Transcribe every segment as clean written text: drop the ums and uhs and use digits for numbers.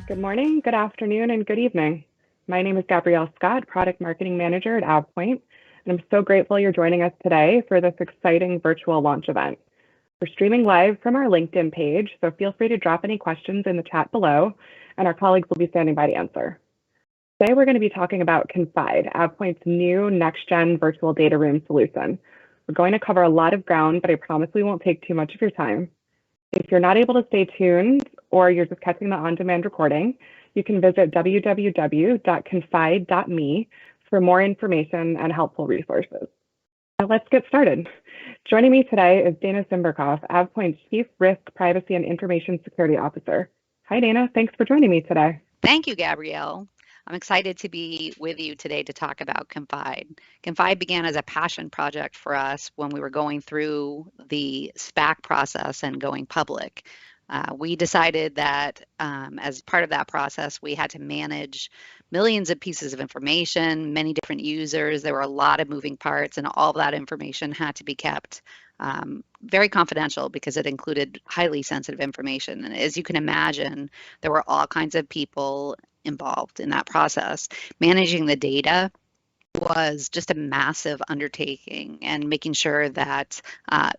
Good morning, good afternoon, and good evening. My name is Gabrielle Scott, Product Marketing Manager at AvePoint, and I'm so grateful you're joining us today for this exciting virtual launch event. We're streaming live from our LinkedIn page, so feel free to drop any questions in the chat below, and our colleagues will be standing by to answer. Today, we're going to be talking about Confide, AvePoint's new next-gen virtual data room solution. We're going to cover a lot of ground, but I promise we won't take too much of your time. If you're not able to stay tuned or you're just catching the on-demand recording, you can visit www.confide.me for more information and helpful resources. Now let's get started. Joining me today is Dana Simberkoff, AvePoint's Chief Risk, Privacy, and Information Security Officer. Hi, Dana. Thanks for joining me today. Thank you, Gabrielle. I'm excited to be with you today to talk about Confide. Confide began as a passion project for us when we were going through the SPAC process and going public. We decided that as part of that process, we had to manage millions of pieces of information, many different users. There were a lot of moving parts, and all of that information had to be kept very confidential because it included highly sensitive information. And as you can imagine, there were all kinds of people involved in that process. Managing the data was just a massive undertaking, and making sure that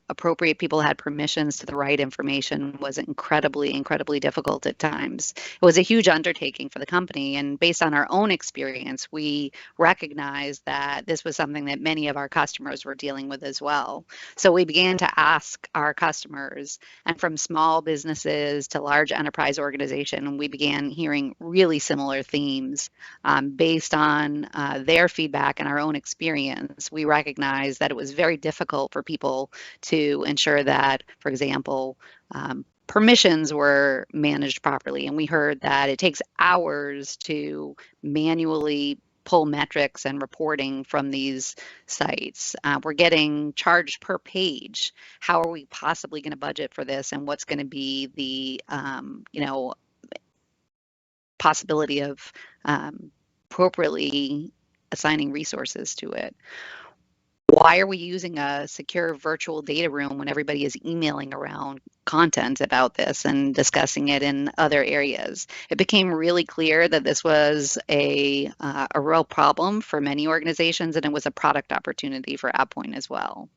appropriate people had permissions to the right information was incredibly difficult at times. It was a huge undertaking for the company, and based on our own experience, we recognized that this was something that many of our customers were dealing with as well. So we began to ask our customers, and from small businesses to large enterprise organizations, we began hearing really similar themes based on their feedback and our own experience. We recognized that it was very difficult for people to ensure that, for example, permissions were managed properly. And we heard that it takes hours to manually pull metrics and reporting from these sites. We're getting charged per page. How are we possibly going to budget for this? And what's going to be the, possibility of appropriately assigning resources to it? Why are we using a secure virtual data room when everybody is emailing around content about this and discussing it in other areas? It became really clear that this was a real problem for many organizations, and it was a product opportunity for AvePoint as well.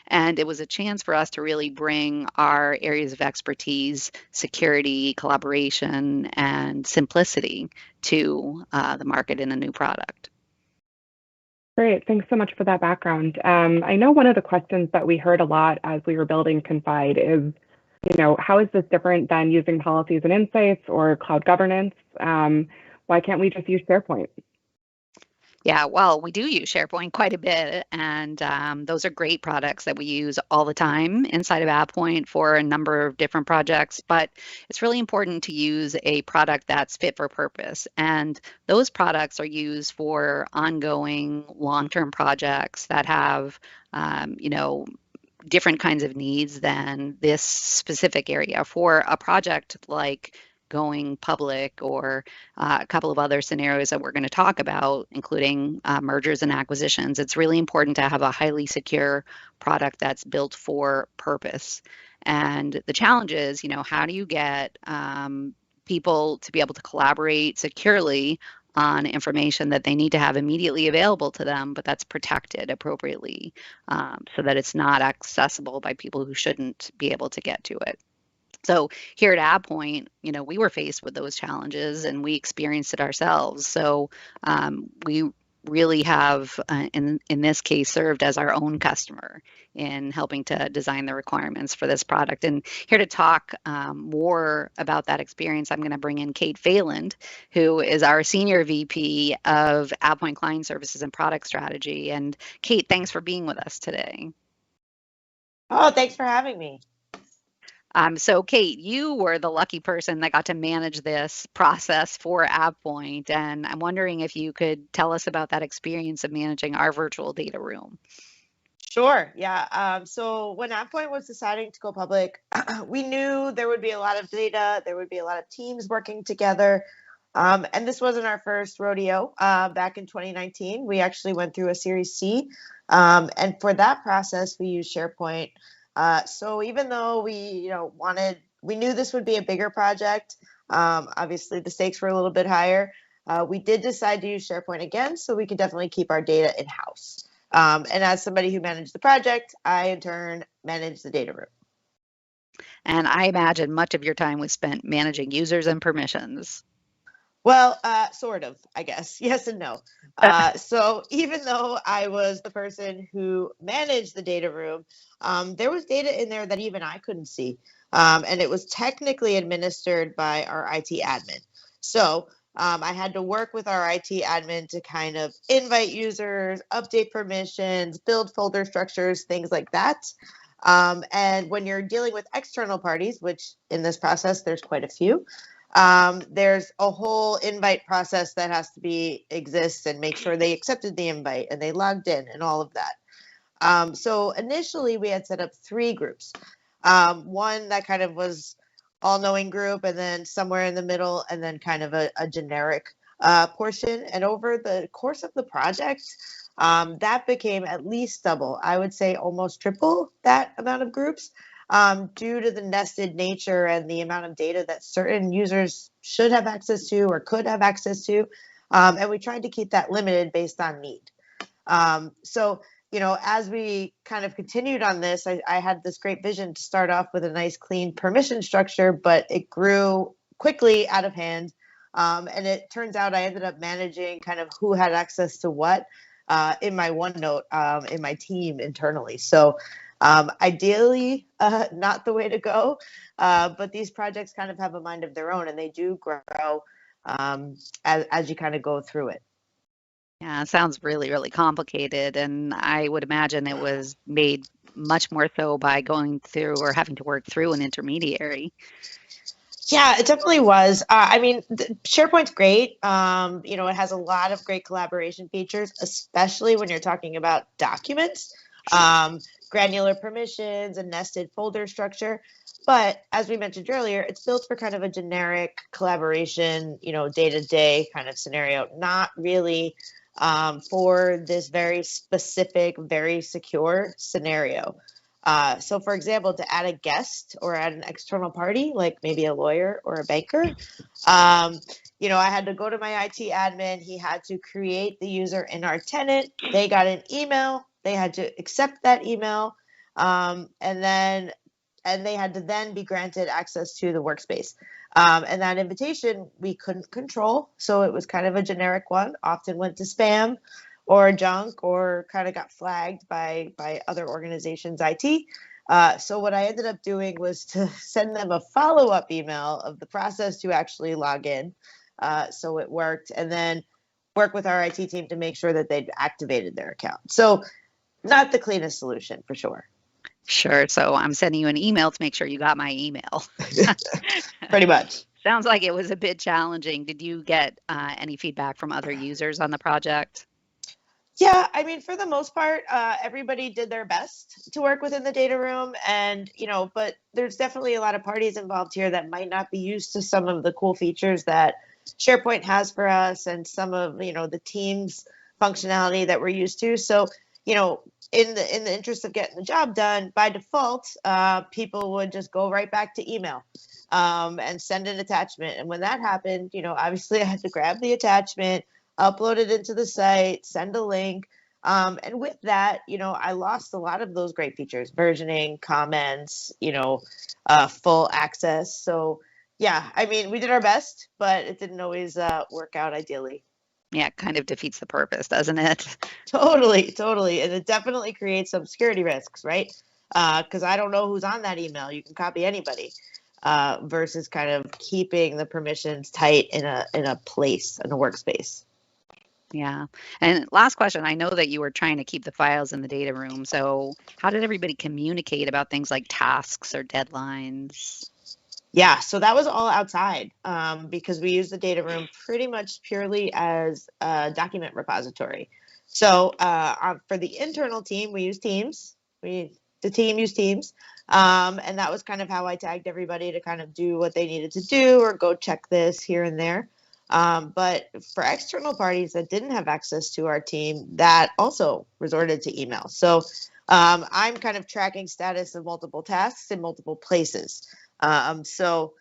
And it was a chance for us to really bring our areas of expertise, security, collaboration, and simplicity to the market in a new product. Great. Thanks so much for that background. I know one of the questions that we heard a lot as we were building Confide is, how is this different than using policies and insights or cloud governance? Why can't we just use SharePoint? Yeah, well, we do use SharePoint quite a bit, and those are great products that we use all the time inside of AvePoint for a number of different projects, but it's really important to use a product that's fit for purpose. And those products are used for ongoing long-term projects that have, different kinds of needs than this specific area. For a project like going public, or a couple of other scenarios that we're going to talk about, including mergers and acquisitions, it's really important to have a highly secure product that's built for purpose. And the challenge is, how do you get people to be able to collaborate securely on information that they need to have immediately available to them, but that's protected appropriately, so that it's not accessible by people who shouldn't be able to get to it. So here at AvePoint, we were faced with those challenges, and we experienced it ourselves. So we really have, in this case, served as our own customer in helping to design the requirements for this product. And here to talk more about that experience, I'm going to bring in Kate Faaland, who is our Senior VP of AvePoint Client Services and Product Strategy. And Kate, thanks for being with us today. Oh, thanks for having me. So Kate, you were the lucky person that got to manage this process for AvePoint, and I'm wondering if you could tell us about that experience of managing our virtual data room. Sure, yeah. So when AvePoint was deciding to go public, we knew there would be a lot of data, there would be a lot of teams working together, and this wasn't our first rodeo. Back in 2019, we actually went through a Series C, and for that process, we used SharePoint. So even though we knew this would be a bigger project, Obviously, the stakes were a little bit higher. We did decide to use SharePoint again, so we could definitely keep our data in-house. And as somebody who managed the project, I in turn managed the data room. And I imagine much of your time was spent managing users and permissions. Well, sort of, I guess. Yes and no. So even though I was the person who managed the data room, there was data in there that even I couldn't see. And it was technically administered by our IT admin. So I had to work with our IT admin to kind of invite users, update permissions, build folder structures, things like that. And when you're dealing with external parties, which in this process, there's quite a few, there's a whole invite process that has to exist and make sure they accepted the invite and they logged in and all of that. So initially we had set up 3 groups. One that kind of was all-knowing group, and then somewhere in the middle, and then kind of a generic portion. And over the course of the project, that became at least double. I would say almost triple that amount of groups. Due to the nested nature and the amount of data that certain users should have access to or could have access to. And we tried to keep that limited based on need. So, as we kind of continued on this, I had this great vision to start off with a nice clean permission structure, but it grew quickly out of hand. And it turns out I ended up managing kind of who had access to what in my OneNote, in my team internally. So ideally, not the way to go, but these projects kind of have a mind of their own, and they do grow as you kind of go through it. Yeah, it sounds really, really complicated. And I would imagine it was made much more so by going through or having to work through an intermediary. Yeah, it definitely was. I mean, SharePoint's great. It has a lot of great collaboration features, especially when you're talking about documents, granular permissions, and nested folder structure. But as we mentioned earlier, it's built for kind of a generic collaboration, day-to-day kind of scenario, not really for this very specific, very secure scenario. So for example, to add a guest or add an external party, like maybe a lawyer or a banker, I had to go to my IT admin. He had to create the user in our tenant. They got an email. They had to accept that email. And they had to then be granted access to the workspace. And that invitation we couldn't control. So it was kind of a generic one, often went to spam or junk, or kind of got flagged by other organizations' IT. So what I ended up doing was to send them a follow-up email of the process to actually log in. So it worked, and then work with our IT team to make sure that they'd activated their account. So not the cleanest solution for sure. Sure. So I'm sending you an email to make sure you got my email. Pretty much. Sounds like it was a bit challenging. Did you get any feedback from other users on the project? Yeah, I mean, for the most part, everybody did their best to work within the data room, and but there's definitely a lot of parties involved here that might not be used to some of the cool features that SharePoint has for us, and some of the Teams functionality that we're used to. So, in the interest of getting the job done, by default, people would just go right back to email and send an attachment. And when that happened, obviously I had to grab the attachment, upload it into the site, send a link. And with that, I lost a lot of those great features, versioning, comments, full access. So yeah, I mean, we did our best, but it didn't always work out ideally. Yeah, it kind of defeats the purpose, doesn't it? Totally. And it definitely creates some security risks, right? Because I don't know who's on that email. You can copy anybody. Versus kind of keeping the permissions tight in a place, in a workspace. Yeah. And last question, I know that you were trying to keep the files in the data room. So how did everybody communicate about things like tasks or deadlines? Yeah, so that was all outside because we use the data room pretty much purely as a document repository. So for the internal team, we use Teams. The team used Teams. And that was kind of how I tagged everybody to kind of do what they needed to do or go check this here and there. But for external parties that didn't have access to our team, that also resorted to email. So I'm kind of tracking status of multiple tasks in multiple places. So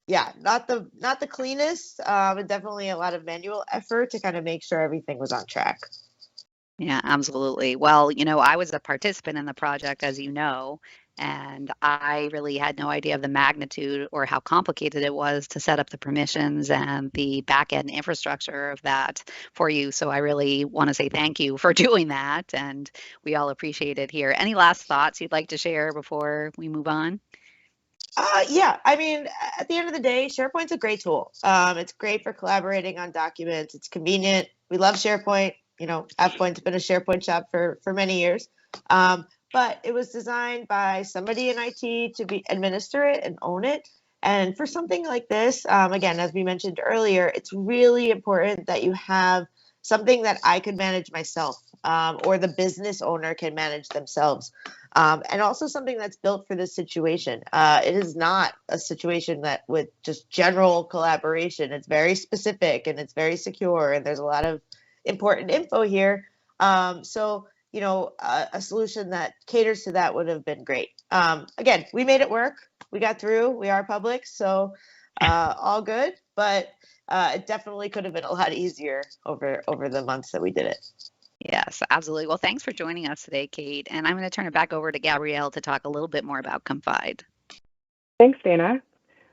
yeah, not the cleanest, and definitely a lot of manual effort to kind of make sure everything was on track. Yeah, absolutely. Well, I was a participant in the project, as you know, and I really had no idea of the magnitude or how complicated it was to set up the permissions and the back-end infrastructure of that for you. So I really want to say thank you for doing that, and we all appreciate it here. Any last thoughts you'd like to share before we move on? Yeah, I mean, at the end of the day, SharePoint's a great tool. It's great for collaborating on documents. It's convenient. We love SharePoint. AvePoint's been a SharePoint shop for many years. But it was designed by somebody in IT to administer it and own it. And for something like this, again, as we mentioned earlier, it's really important that you have something that I could manage myself, or the business owner can manage themselves. And also something that's built for this situation. It is not a situation that with just general collaboration. It's very specific and it's very secure, and there's a lot of important info here. So, a solution that caters to that would have been great. Again, we made it work. We got through. We are public, so all good. But it definitely could have been a lot easier over the months that we did it. Yes, absolutely. Well, thanks for joining us today, Kate. And I'm going to turn it back over to Gabrielle to talk a little bit more about Confide. Thanks, Dana.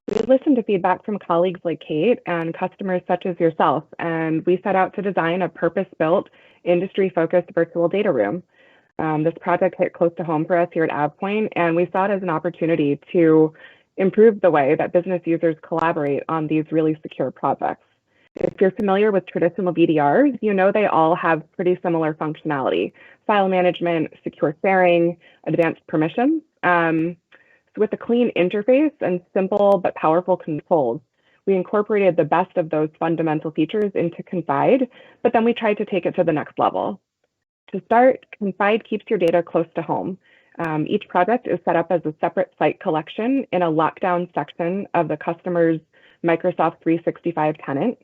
We listened to feedback from colleagues like Kate and customers such as yourself, and we set out to design a purpose-built, industry-focused virtual data room. This project hit close to home for us here at AvePoint, and we saw it as an opportunity to improve the way that business users collaborate on these really secure projects. If you're familiar with traditional VDRs, you know they all have pretty similar functionality: file management, secure sharing, advanced permissions. So with a clean interface and simple but powerful controls, we incorporated the best of those fundamental features into Confide, but then we tried to take it to the next level. To start, Confide keeps your data close to home. Each project is set up as a separate site collection in a lockdown section of the customer's Microsoft 365 tenant.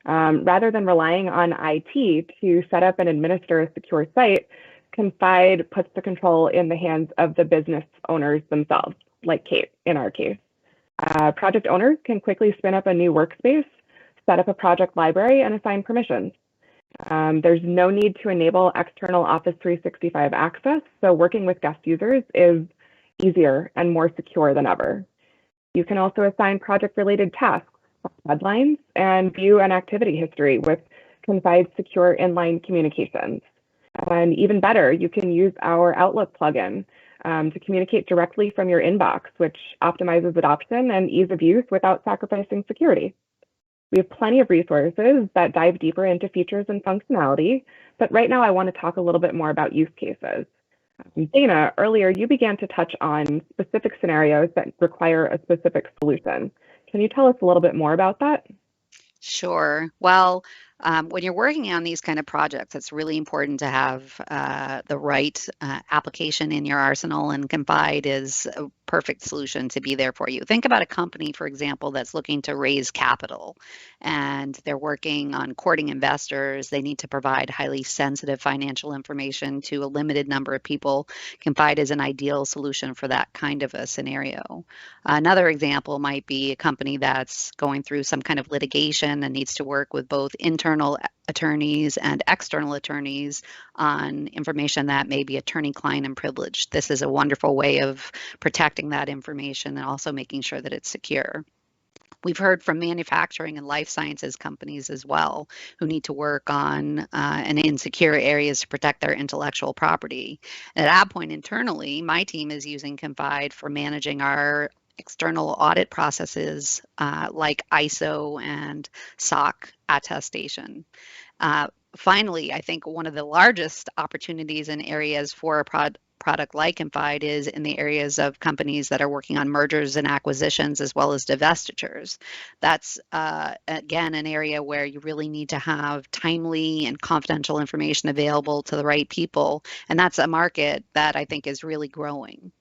Rather than relying on IT to set up and administer a secure site, Confide puts the control in the hands of the business owners themselves, like Kate in our case. Project owners can quickly spin up a new workspace, set up a project library, and assign permissions. There's no need to enable external Office 365 access, so working with guest users is easier and more secure than ever. You can also assign project-related tasks, deadlines, and view an activity history with Confide's secure inline communications. And even better, you can use our Outlook plugin to communicate directly from your inbox, which optimizes adoption and ease of use without sacrificing security. We have plenty of resources that dive deeper into features and functionality, but right now I want to talk a little bit more about use cases. Dana, earlier you began to touch on specific scenarios that require a specific solution. Can you tell us a little bit more about that? Sure. Well, when you're working on these kind of projects, it's really important to have the right application in your arsenal, and Confide is a perfect solution to be there for you. Think about a company, for example, that's looking to raise capital and they're working on courting investors. They need to provide highly sensitive financial information to a limited number of people. Confide is an ideal solution for that kind of a scenario. Another example might be a company that's going through some kind of litigation and needs to work with both internal attorneys and external attorneys on information that may be attorney-client and privileged. This is a wonderful way of protecting that information and also making sure that it's secure. We've heard from manufacturing and life sciences companies as well who need to work on and in secure areas to protect their intellectual property. And at AvePoint internally, my team is using Confide for managing our external audit processes like ISO and SOC attestation. Finally, I think one of the largest opportunities in areas for a product like Confide is in the areas of companies that are working on mergers and acquisitions as well as divestitures. That's, again, an area where you really need to have timely and confidential information available to the right people. And that's a market that I think is really growing.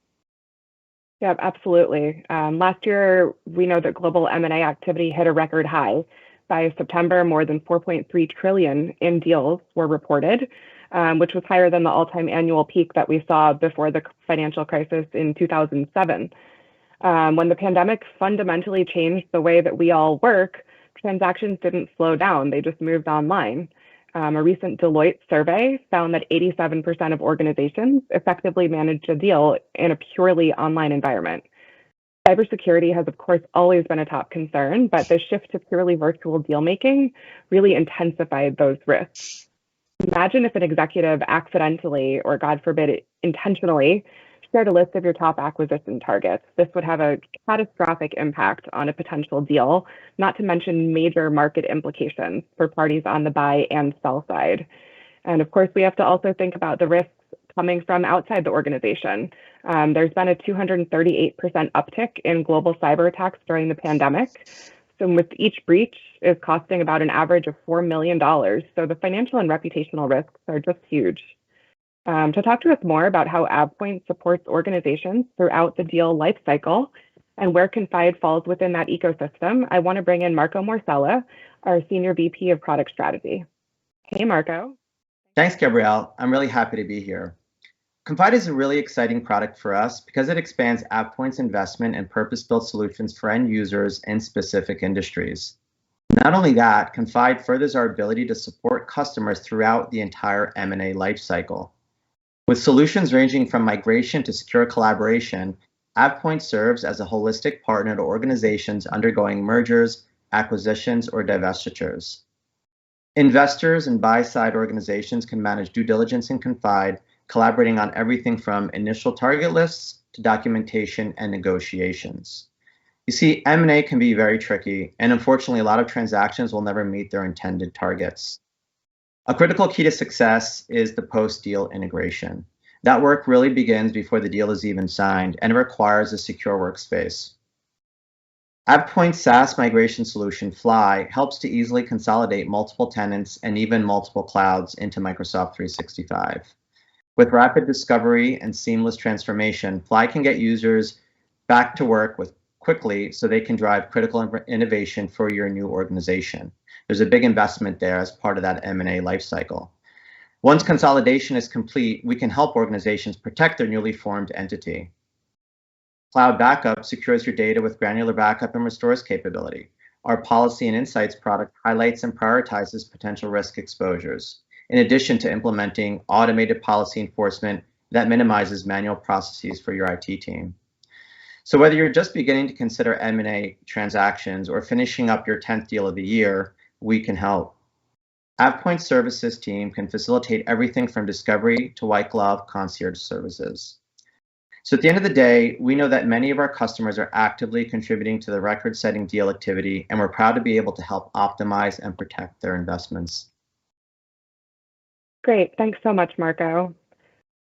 Yeah, absolutely. Last year, we know that global M&A activity hit a record high. By September, more than 4.3 trillion in deals were reported, which was higher than the all-time annual peak that we saw before the financial crisis in 2007. When the pandemic fundamentally changed the way that we all work, transactions didn't slow down, they just moved online. A recent Deloitte survey found that 87% of organizations effectively managed a deal in a purely online environment. Cybersecurity has, of course, always been a top concern, but the shift to purely virtual deal making really intensified those risks. Imagine if an executive accidentally, or God forbid, intentionally, shared a list of your top acquisition targets. This would have a catastrophic impact on a potential deal, not to mention major market implications for parties on the buy and sell side. And of course, we have to also think about the risks coming from outside the organization. There's been a 238% uptick in global cyber attacks during the pandemic. So with each breach is costing about an average of $4 million. So the financial and reputational risks are just huge. To talk to us more about how AvePoint supports organizations throughout the deal lifecycle and where Confide falls within that ecosystem, I want to bring in Marco Morsella, our Senior VP of Product Strategy. Hey, Marco. Thanks, Gabrielle. I'm really happy to be here. Confide is a really exciting product for us because it expands AvePoint's investment in purpose-built solutions for end users in specific industries. Not only that, Confide furthers our ability to support customers throughout the entire M&A lifecycle. With solutions ranging from migration to secure collaboration, AvePoint serves as a holistic partner to organizations undergoing mergers, acquisitions, or divestitures. Investors and buy-side organizations can manage due diligence in Confide, collaborating on everything from initial target lists to documentation and negotiations. You see, M&A can be very tricky, and unfortunately, a lot of transactions will never meet their intended targets. A critical key to success is the post-deal integration. That work really begins before the deal is even signed, and it requires a secure workspace. AvePoint's SaaS migration solution, Fly, helps to easily consolidate multiple tenants and even multiple clouds into Microsoft 365. With rapid discovery and seamless transformation, Fly can get users back to work quickly so they can drive critical innovation for your new organization. There's a big investment there as part of that M&A lifecycle. Once consolidation is complete, we can help organizations protect their newly formed entity. Cloud Backup secures your data with granular backup and restores capability. Our Policy and Insights product highlights and prioritizes potential risk exposures, in addition to implementing automated policy enforcement that minimizes manual processes for your IT team. So whether you're just beginning to consider M&A transactions or finishing up your 10th deal of the year, we can help. AvePoint Services team can facilitate everything from discovery to white glove concierge services. So at the end of the day, we know that many of our customers are actively contributing to the record-setting deal activity, and we're proud to be able to help optimize and protect their investments. Great. Thanks so much, Marco.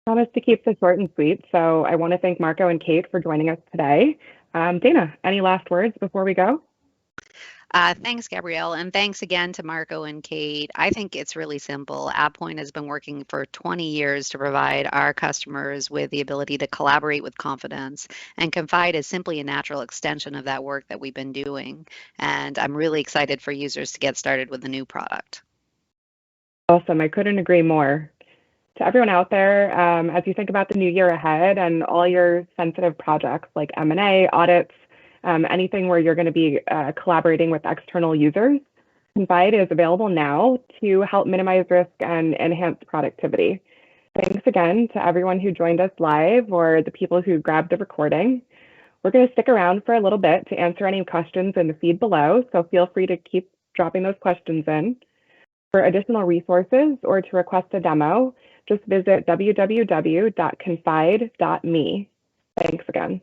I promise to keep this short and sweet, so I want to thank Marco and Kate for joining us today. Dana, any last words before we go? Thanks, Gabrielle, and thanks again to Marco and Kate. I think it's really simple. AvePoint has been working for 20 years to provide our customers with the ability to collaborate with confidence, and Confide is simply a natural extension of that work that we've been doing. And I'm really excited for users to get started with the new product. Awesome. I couldn't agree more. To everyone out there, as you think about the new year ahead and all your sensitive projects like M&A, audits, anything where you're going to be collaborating with external users, Confide is available now to help minimize risk and enhance productivity. Thanks again to everyone who joined us live or the people who grabbed the recording. We're going to stick around for a little bit to answer any questions in the feed below, so feel free to keep dropping those questions in. For additional resources or to request a demo, just visit www.confide.me. Thanks again.